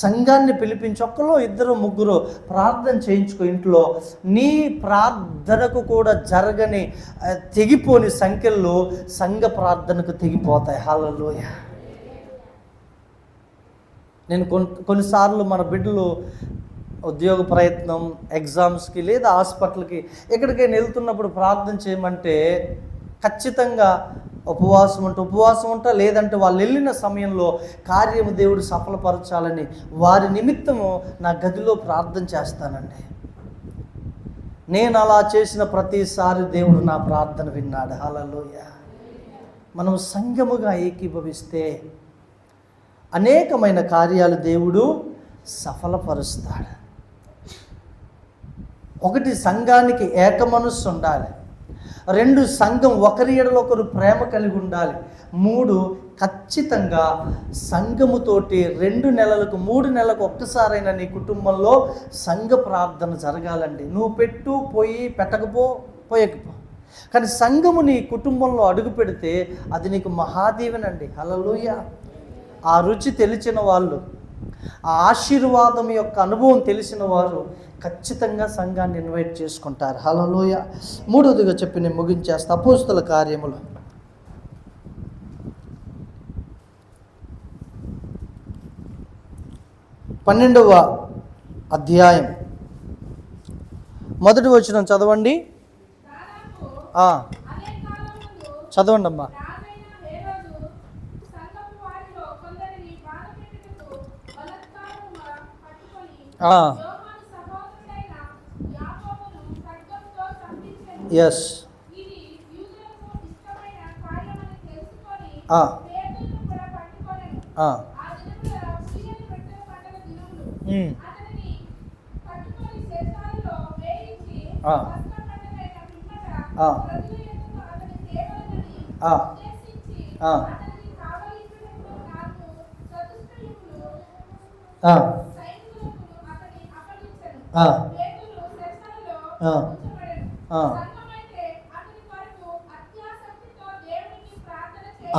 [SPEAKER 1] సంఘాన్ని పిలిపించి ఒక్కలో ఇద్దరు ముగ్గురు ప్రార్థన చేయించుకో ఇంట్లో. నీ ప్రార్థనకు కూడా జరగని తెగిపోని సంఖ్యల్లో సంఘ ప్రార్థనకు తెగిపోతాయి. హల్లెలూయా. నేను కొన్నిసార్లు మన బిడ్డలు ఉద్యోగ ప్రయత్నం, ఎగ్జామ్స్కి లేదా హాస్పిటల్కి ఎక్కడికైనా వెళ్తున్నప్పుడు ప్రార్థన చేయమంటే ఖచ్చితంగా ఉపవాసం ఉంటా, లేదంటే వాళ్ళు వెళ్ళిన సమయంలో కార్యము దేవుడు సఫలపరచాలని వారి నిమిత్తము నా గదిలో ప్రార్థన చేస్తానండి. నేను అలా చేసిన ప్రతిసారి దేవుడు నా ప్రార్థన విన్నాడు. హల్లెలూయా. మనం సంఘముగా ఏకీభవిస్తే అనేకమైన కార్యాలు దేవుడు సఫలపరుస్తాడు. ఒకటి, సంఘానికి ఏక మనస్సు ఉండాలి. 2, సంఘం ఒకరి ఎడల ఒకరు ప్రేమ కలిగి ఉండాలి. 3, ఖచ్చితంగా సంఘముతోటి 2 నెలలకు 3 నెలలకు ఒక్కసారైనా నీ కుటుంబంలో సంఘ ప్రార్థన జరగాలండి. నువ్వు పోయకపో, కానీ సంఘము నీ కుటుంబంలో అడుగు పెడితే అది నీకు మహాదీవెనండి. హల్లెలూయా. ఆ రుచి తెలిసిన వాళ్ళు, ఆ ఆశీర్వాదం యొక్క అనుభవం తెలిసిన వారు ఖచ్చితంగా సంఘాన్ని ఇన్వైట్ చేసుకుంటారు. హల్లెలూయా. 3వదిగా చెప్పి నేను ముగించేస్తా. అపోస్తల కార్యములు 12వ అధ్యాయం 1వ వచనం చదవండి. చదవండి అమ్మా. ఎస్.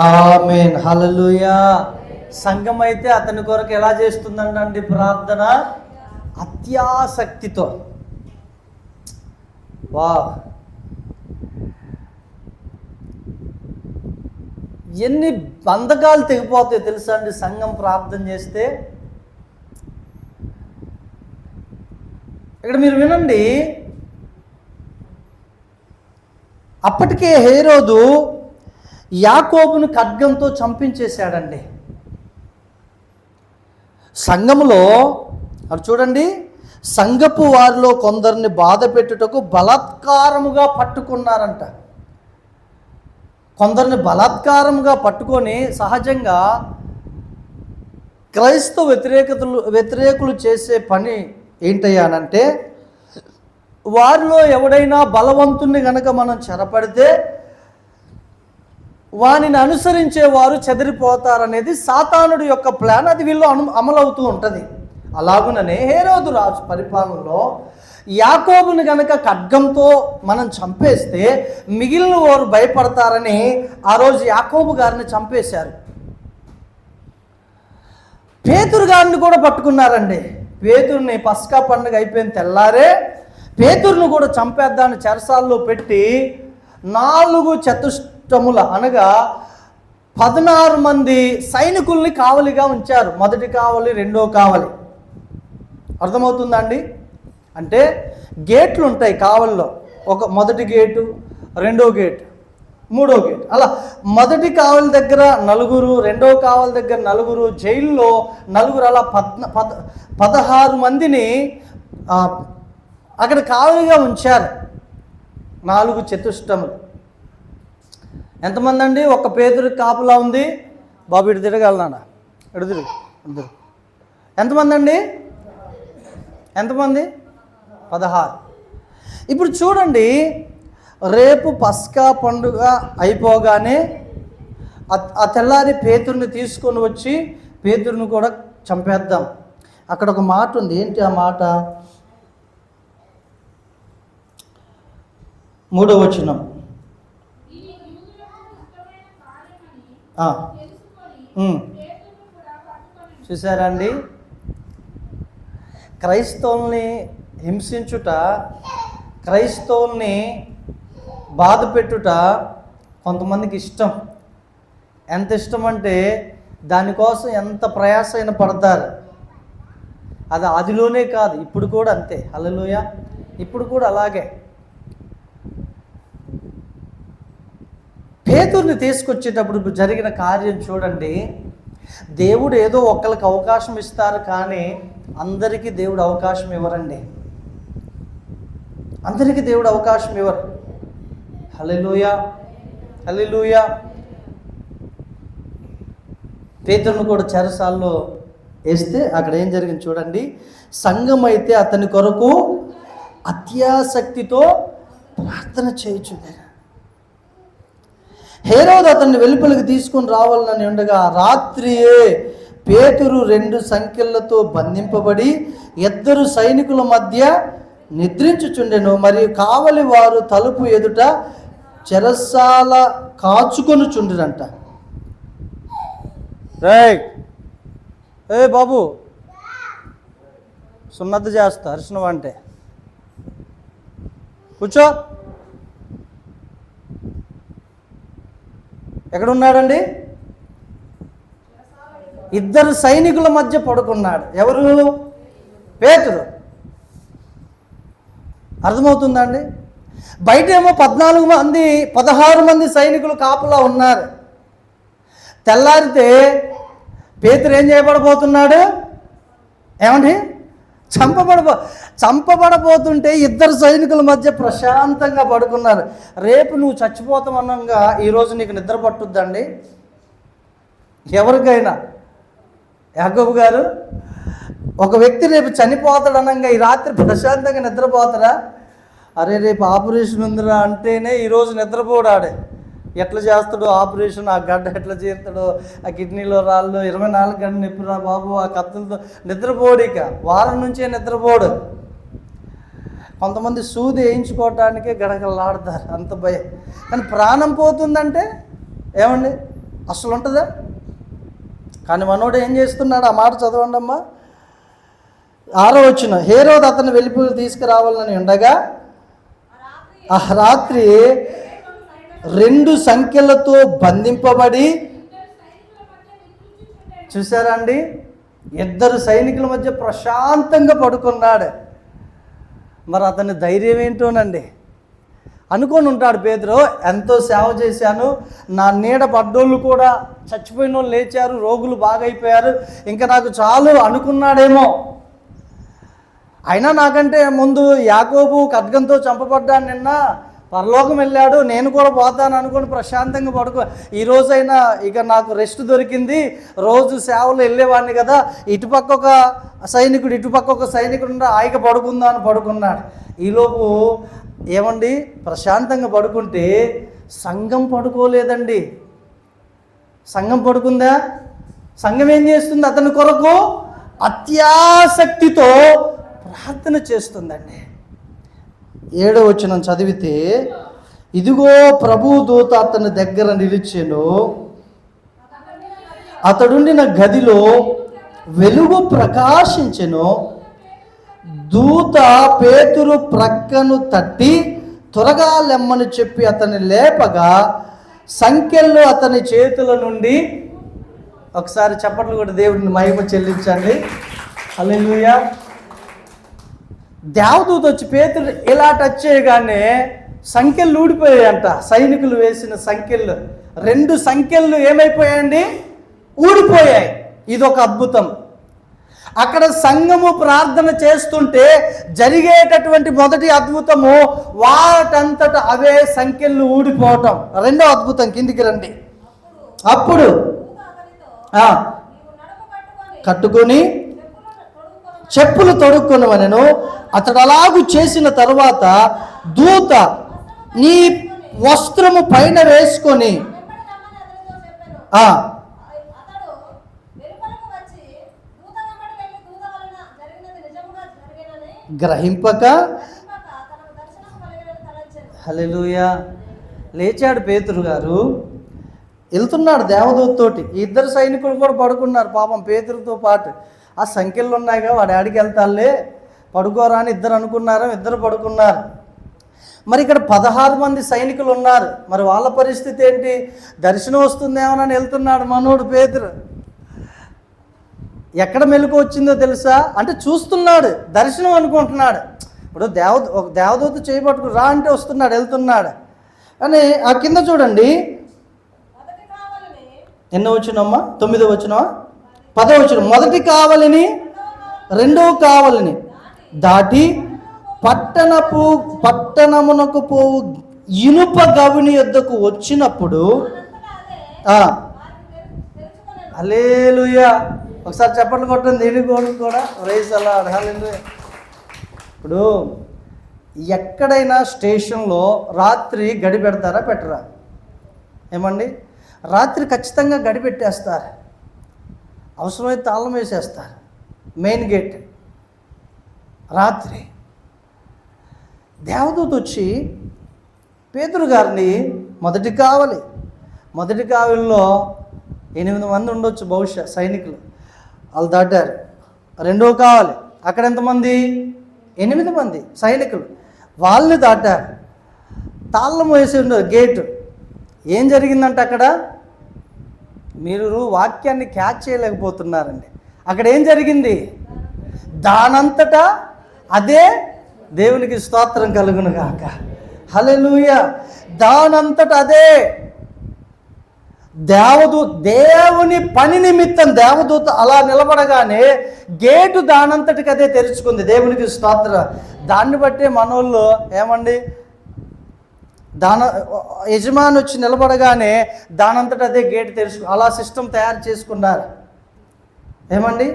[SPEAKER 1] ఆమేన్. హల్లెలూయా. సంఘం అయితే అతని కొరకు ఎలా చేస్తుందండి ప్రార్థన? అత్యాసక్తితో. వా, ఎన్ని బంధకాలు తెగిపోతాయో తెలుసా అండి సంఘం ప్రార్థన చేస్తే. ఇక్కడ మీరు వినండి, అప్పటికే హేరోదు యాకోబును ఖడ్గంతో చంపించేశాడండి. సంఘములో అది చూడండి, సంఘపు వారిలో కొందరిని బాధ పెట్టుటకు బలాత్కారముగా పట్టుకున్నారంట. కొందరిని బలాత్కారముగా పట్టుకొని, సహజంగా క్రైస్తవ వ్యతిరేకులు చేసే పని ఏంటయ్యానంటే, వారిలో ఎవడైనా బలవంతుణ్ణి గనక మనం చెరపడితే వానిని అనుసరించేవారు చెదిరిపోతారనేది సాతానుడి యొక్క ప్లాన్. అది వీళ్ళు అమలవుతూ ఉంటుంది. అలాగుననే హేరోదు రాజు పరిపాలనలో యాకోబుని గనక ఖడ్గంతో మనం చంపేస్తే మిగిలిన వారు భయపడతారని ఆ రోజు యాకోబు గారిని చంపేశారు. పేతురు గారిని కూడా పట్టుకున్నారండి. పేతురుని పస్కా పండుగ అయిపోయిన తెల్లారే పేతురును కూడా చంపేద్దాన్ని చెరసాల్లో పెట్టి 4 చతుష్టముల అనగా 16 మంది సైనికుల్ని కావలిగా ఉంచారు. మొదటి కావలి, రెండో కావలి. అర్థమవుతుందా అండి? అంటే గేట్లు ఉంటాయి కావల్లో, ఒక మొదటి గేటు, రెండో గేటు, మూడో గేటు, అలా మొదటి కావలి దగ్గర నలుగురు, రెండో కావలి దగ్గర నలుగురు, జైల్లో నలుగురు, అలా 16 మందిని అక్కడ కావలిగా ఉంచారు. 4 చతుష్టములు. ఎంతమంది అండి? ఒక పేతురికి కాపులా ఉంది. బాబు ఇటు తిరగలనా? ఇటు తిరుగు. ఎంతమంది అండి? ఎంతమంది? 16. ఇప్పుడు చూడండి, రేపు పస్కా పండుగ అయిపోగానే ఆ తెల్లారి పేతురుని తీసుకొని వచ్చి పేతురుని కూడా చంపేద్దాం. అక్కడ ఒక మాట ఉంది. ఏంటి ఆ మాట? 3వ వచనం. చూసారా అండి? క్రైస్తవుల్ని హింసించుట, క్రైస్తవుల్ని బాధ పెట్టుట కొంతమందికి ఇష్టం. ఎంత ఇష్టం అంటే దానికోసం ఎంత ప్రయాస అయినా పడతారు. అది ఆదిలోనే కాదు, ఇప్పుడు కూడా అంతే. హల్లెలూయా. ఇప్పుడు కూడా అలాగే. పేతురుని తీసుకొచ్చేటప్పుడు జరిగిన కార్యం చూడండి. దేవుడు ఏదో ఒకళ్ళకి అవకాశం ఇస్తారు, కానీ అందరికీ దేవుడు అవకాశం ఇవ్వరండి. అందరికీ దేవుడు అవకాశం ఇవ్వరు. హల్లెలూయా, హల్లెలూయా. పేతురుని కూడా చెరసాల్లో వేస్తే అక్కడ ఏం జరిగింది చూడండి. సంఘం అయితే అతని కొరకు అత్యాసక్తితో ప్రార్థన చేయుచుంది. హేరోదు అతన్ని వెలుపలికి తీసుకొని రావాలని ఉండగా రాత్రియే పేతురు 2 సంకెళ్లతో బంధింపబడి 2 సైనికుల మధ్య నిద్రించుచుండెను. మరియు కావలి వారు తలుపు ఎదుట చెరసాల కాచుకొని చుండిరంట. ఏ బాబు, సున్నతి చేస్తా అరిసినవా అంటే కూర్చో. ఎక్కడున్నాడండి? 2 సైనికుల మధ్య పడుకున్నాడు. ఎవరు? పేతురు. అర్థమవుతుందా అండి? బయట ఏమో 16 మంది సైనికులు కాపులా ఉన్నారు. తెల్లారితే పేతురు ఏం చేయబడబోతున్నాడు? ఏమండి? చంపబడబోతుంటే 2 సైనికుల మధ్య ప్రశాంతంగా పడుకున్నారు. రేపు నువ్వు చచ్చిపోతామనగా ఈరోజు నీకు నిద్ర పట్టుద్దండి ఎవరికైనా? యాకోబు గారు, ఒక వ్యక్తి రేపు చనిపోతాడనగా ఈ రాత్రి ప్రశాంతంగా నిద్రపోతారా? అరే రేపు ఆపరేషన్ ఉందిరా అంటేనే ఈరోజు నిద్రపోడాడే. ఎట్లా చేస్తాడో ఆపరేషన్, ఆ గడ్డ ఎట్లా చేస్తాడో, ఆ కిడ్నీలో రాళ్ళు, 24 గంటలు నొప్పిరా బాబు, ఆ కత్తులతో నిద్రపోడిక. వారం నుంచే నిద్రపోడు. కొంతమంది సూది వేయించుకోవటానికే గడగలాడతారు, అంత భయం. కానీ ప్రాణం పోతుందంటే ఏమండి అసలు ఉంటుందా? కానీ మనోడు ఏం చేస్తున్నాడు? ఆ మాట చదవండి అమ్మా. 6వ వచనం. హేరోదు అతన్ని వెలుపలికి తీసుకురావాలని ఉండగా ఆ రాత్రి 2 సంఖ్యలతో బంధింపబడి, చూసారా అండి? 2 సైనికుల మధ్య ప్రశాంతంగా పడుకున్నాడు. మరి అతని ధైర్యం ఏంటోనండి. అనుకొని ఉంటాడు పేతురు, ఎంతో సేవ చేశాను, నా నీడ పడ్డోళ్ళు కూడా చచ్చిపోయిన వాళ్ళు లేచారు, రోగులు బాగైపోయారు, ఇంకా నాకు చాలు అనుకున్నాడేమో. అయినా నాకంటే ముందు యాకోబు ఖడ్గంతో చంపబడ్డాను, నిన్న పరలోకం వెళ్ళాడు, నేను కూడా పోతాను అనుకుని ప్రశాంతంగా పడుకో. ఈరోజైనా ఇక నాకు రెస్ట్ దొరికింది, రోజు సేవలు వెళ్ళేవాడిని కదా, ఇటుపక్క ఒక సైనికుడు ఇటుపక్క ఒక సైనికుడు ఆయక పడుకుందా అని పడుకున్నాడు. ఈలోపు ఏమండి ప్రశాంతంగా పడుకుంటే సంఘం పడుకోలేదండి. సంఘం పడుకుందా? సంఘం ఏం చేస్తుంది? అతని కొరకు అత్యాసక్తితో ప్రార్థన చేస్తుందండి. 7వ వచనం చదివితే, ఇదిగో ప్రభు దూత అతని దగ్గర నిలిచెను, అతడుండిన గదిలో వెలుగు ప్రకాశించెను. దూత పేతురు ప్రక్కను తట్టి త్వరగా లెమ్మని చెప్పి అతన్ని లేపగా సంకెళ్ళు అతని చేతుల నుండి, ఒకసారి చప్పట్లు కూడా దేవుడిని మహిమ చెల్లించండి. హల్లెలూయా. దేవదూత వచ్చి పేతురు ఇలా టచ్ చేయగానే సంఖ్యలు ఊడిపోయాయంట. సైనికులు వేసిన సంఖ్యలు 2 సంఖ్యలు ఏమైపోయాయండి? ఊడిపోయాయి. ఇదొక అద్భుతం. అక్కడ సంఘము ప్రార్థన చేస్తుంటే జరిగేటటువంటి మొదటి అద్భుతము వాటంతట అవే సంఖ్యలు ఊడిపోవటం. రెండో అద్భుతం, కిందికి రండి. అప్పుడు కట్టుకొని చెప్పులు తొడుక్కొనవనెను. అతడు అలాగూ చేసిన తరువాత దూత నీ వస్త్రము పైన వేసుకొని గ్రహింపక హల్లెలూయా లేచాడు పేతురు గారు. వెళ్తున్నాడు దేవదూతతోటి. 2 సైనికులు కూడా పడుకున్నారు పాపం పేతురుతో పాటు. ఆ సంఖ్యలు ఉన్నాయిగా, వాడు ఆడికి వెళ్తాలే పడుకోరా అని 2 అనుకున్నారు. 2 పడుకున్నారు. మరి ఇక్కడ 16 మంది సైనికులు ఉన్నారు. మరి వాళ్ళ పరిస్థితి ఏంటి? దర్శనం వస్తుందేమోనని వెళ్తున్నాడు మనోడు పేతురు. ఎక్కడ మెలకు వచ్చిందో తెలుసా? అంటే చూస్తున్నాడు, దర్శనం అనుకుంటున్నాడు. ఇప్పుడు ఒక దేవదూత చేయబట్టుకు రా అంటే వస్తున్నాడు, వెళ్తున్నాడు. అని ఆ కింద చూడండి, ఎన్నో వచ్చినమ్మా? 9వ వచనమా? 10వ వచనం. మొదటి కావలిని 2వ కావలిని దాటి పట్టణమునకు పోవు ఇనుప గవిని యొద్దకు వచ్చినప్పుడు హల్లెలూయా. ఒకసారి చప్పట్లు కొట్టండి దీనికి కూడా. ప్రైజ్ అలాడ్ హల్లెలూయా. ఇప్పుడు ఎక్కడైనా స్టేషన్లో రాత్రి గడి పెడతారా పెట్టరా? ఏమండి? రాత్రి ఖచ్చితంగా గడి పెట్టేస్తారు. అవసరమైతే తాళం వేసేస్తారు మెయిన్ గేట్. రాత్రి దేవదూత వచ్చి పేతురు గారిని మొదటి కావలిలో 8 మంది ఉండొచ్చు బహుశా సైనికులు, వాళ్ళు దాటారు. 2వ కావాలి, అక్కడ ఎంతమంది? 8 మంది సైనికులు, వాళ్ళని దాటారు. తాళం వేసి ఉండదు గేటు. ఏం జరిగిందంటే అక్కడ మీరు వాక్యాన్ని క్యాచ్ చేయలేకపోతున్నారండి. అక్కడ ఏం జరిగింది? దానంతటా అదే దేవునికి స్తోత్రం కలుగును గాక. హల్లెలూయా. దానంతటా అదే దేవుని పని నిమిత్తం దేవదూత అలా నిలబడగానే గేటు దానంతటికి అదే తెరుచుకుంది. దేవునికి స్తోత్రం. దాన్ని బట్టే మనోళ్ళు ఏమండి, యజమాని వచ్చి నిలబడగానే దానంతటా అదే గేటు తెరుచుకు అలా సిస్టమ్ తయారు చేసుకున్నారు. ఏమండి,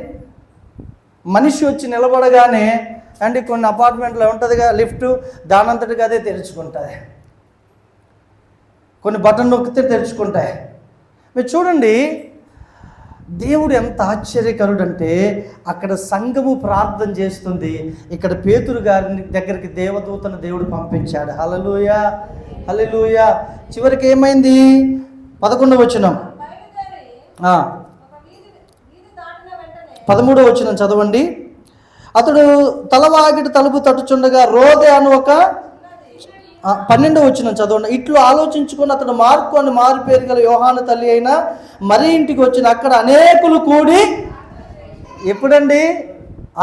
[SPEAKER 1] మనిషి వచ్చి నిలబడగానే అండి కొన్ని అపార్ట్మెంట్లో ఉంటుందిగా లిఫ్ట్, దానంతటికి అదే తెరుచుకుంటుంది. కొన్ని బటన్ నొక్కితే తెరుచుకుంటాయి. మీరు చూడండి, దేవుడు ఎంత ఆశ్చర్యకరుడు అంటే అక్కడ సంఘము ప్రార్థన చేస్తుంది, ఇక్కడ పేతురు గారి దగ్గరికి దేవదూతను దేవుడు పంపించాడు. హల్లెలూయా హల్లెలూయా. చివరికి ఏమైంది? 11వ వచనం, 13వ వచనం చదవండి. అతడు తలవాగిటి తలుపు తట్టుచుండగా రోదే అని ఒక 12వ వచనం చదవండి. ఇట్లు ఆలోచించుకుని అతడు మార్కు అని మారు పేరు గల యోహాను తల్లి అయినా మరి ఇంటికి వచ్చిన అక్కడ అనేకులు కూడి, ఎప్పుడండి?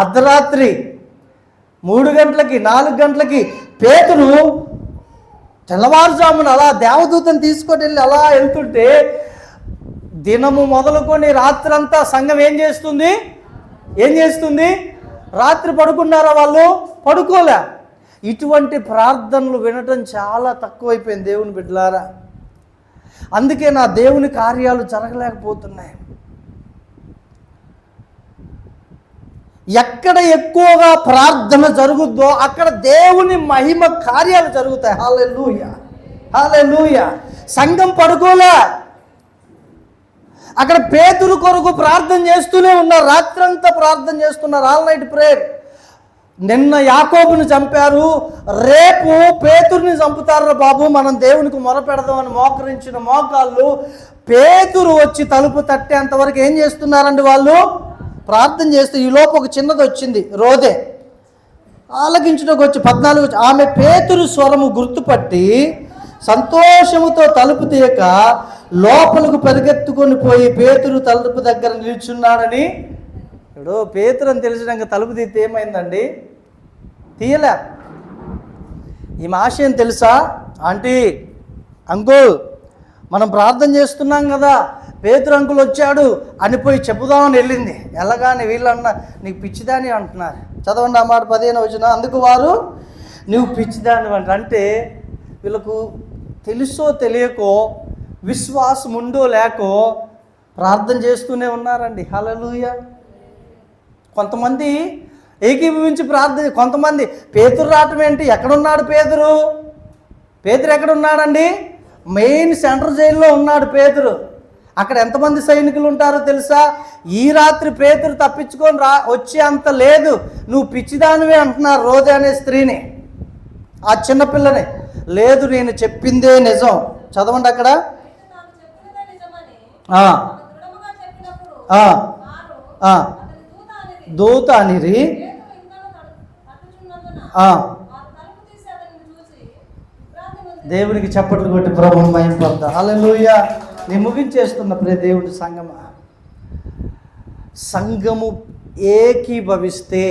[SPEAKER 1] అర్ధరాత్రి 3 గంటలకి 4 గంటలకి పేతురు తెల్లవారుజామున అలా దేవదూతను తీసుకొని వెళ్ళి అలా వెళ్తుంటే దినము మొదలుకొని రాత్రంతా సంఘం ఏం చేస్తుంది? రాత్రి పడుకున్నారా? వాళ్ళు పడుకోలే. ఇటువంటి ప్రార్థనలు వినటం చాలా తక్కువైపోయింది దేవుని బిడ్డలారా. అందుకే నా దేవుని కార్యాలు జరగలేకపోతున్నాయి. ఎక్కడ ఎక్కువగా ప్రార్థన జరుగుద్దో అక్కడ దేవుని మహిమ కార్యాలు జరుగుతాయి. హల్లెలూయా హల్లెలూయా. సంఘం పడుకోలే. అక్కడ పేతురు కొరకు ప్రార్థన చేస్తూనే ఉన్నారు, రాత్రంతా ప్రార్థన చేస్తున్నారు, ఆల్ నైట్ ప్రేయర్. నిన్న యాకోబుని చంపారు, రేపు పేతురుని చంపుతారు బాబు, మనం దేవునికి మొరపెడదామని మోకరించిన మోకాళ్ళు పేతురు వచ్చి తలుపు తట్టేంతవరకు ఏం చేస్తున్నారండి? వాళ్ళు ప్రార్థన చేస్తే ఈలోపు ఒక చిన్నది వచ్చింది, రోదే. ఆలకించుటకు వచ్చి 14 ఆమె పేతురు స్వరము గుర్తుపట్టి సంతోషముతో తలుపు తీయక లోపలకు పరిగెత్తుకొని పోయి పేతురు తలుపు దగ్గర నిల్చున్నాడని. ఇప్పుడు పేతురు అని తెలిసినాక తలుపు తీస్తే ఏమైందండి? తీయలే. ఈమె ఆశ ఏం తెలుసా? ఆంటీ, అంకుల్, మనం ప్రార్థన చేస్తున్నాం కదా, పేతురు అంకుల్ వచ్చాడు అని పోయి చెప్పుదామని వెళ్ళింది. వెళ్ళగానే వీళ్ళన్న నీకు పిచ్చిదాని అంటున్నారు. చదవండి ఆ మాట 15వ వచనం. అందుకు వారు నువ్వు పిచ్చిదాని అంటే వీళ్ళకు తెలుసో తెలియకో, విశ్వాసం ఉందో లేకో ప్రార్థన చేస్తూనే ఉన్నారండి. హల్లెలూయా. కొంతమంది ఏకీభవించి ప్రార్థన, కొంతమంది పేతురు రావటం ఏంటి? ఎక్కడున్నాడు పేతురు? పేతురు ఎక్కడున్నాడండి? మెయిన్ సెంట్రల్ జైల్లో ఉన్నాడు పేతురు. అక్కడ ఎంతమంది సైనికులు ఉంటారో తెలుసా? ఈ రాత్రి పేతురు తప్పించుకొని వచ్చే అంత లేదు. నువ్వు పిచ్చిదానివే అంటున్నారు రోజా అనే స్త్రీని, ఆ చిన్నపిల్లని. లేదు, నేను చెప్పిందే నిజం. చదవండి అక్కడ. దూత అనిరి దేవునికి చప్పట్లు కొట్టి ప్రభువుని మహిమపడతా. హల్లెలూయా. నేను ముగించేస్తున్న ప్రియ దేవుని సంగమా, సంఘము ఏకీభవిస్తే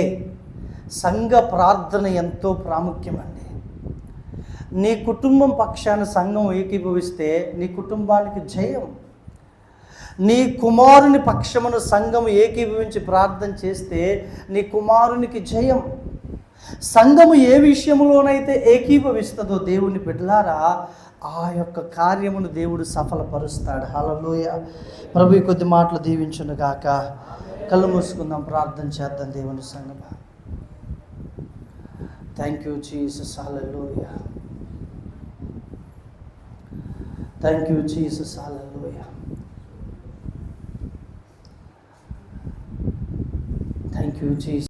[SPEAKER 1] సంఘ ప్రార్థన ఎంతో ప్రాముఖ్యమండి. నీ కుటుంబం పక్షాన సంఘం ఏకీభవిస్తే నీ కుటుంబానికి జయం. నీ కుమారుని పక్షమును సంఘం ఏకీభవించి ప్రార్థన చేస్తే నీ కుమారునికి జయం. సంఘము ఏ విషయంలోనైతే ఏకీభవిస్తుందో దేవుని బిడ్డలారా, ఆ యొక్క కార్యమును దేవుడు సఫలపరుస్తాడు. హల్లెలూయా. ప్రభు కొద్ది మాటలు దీవించును గాక. కళ్ళు మూసుకుందాం, ప్రార్థన చేద్దాం. దేవుని సంగమా, thank you Jesus. Hallelujah. Thank you Jesus. Hallelujah. Thank you Jesus.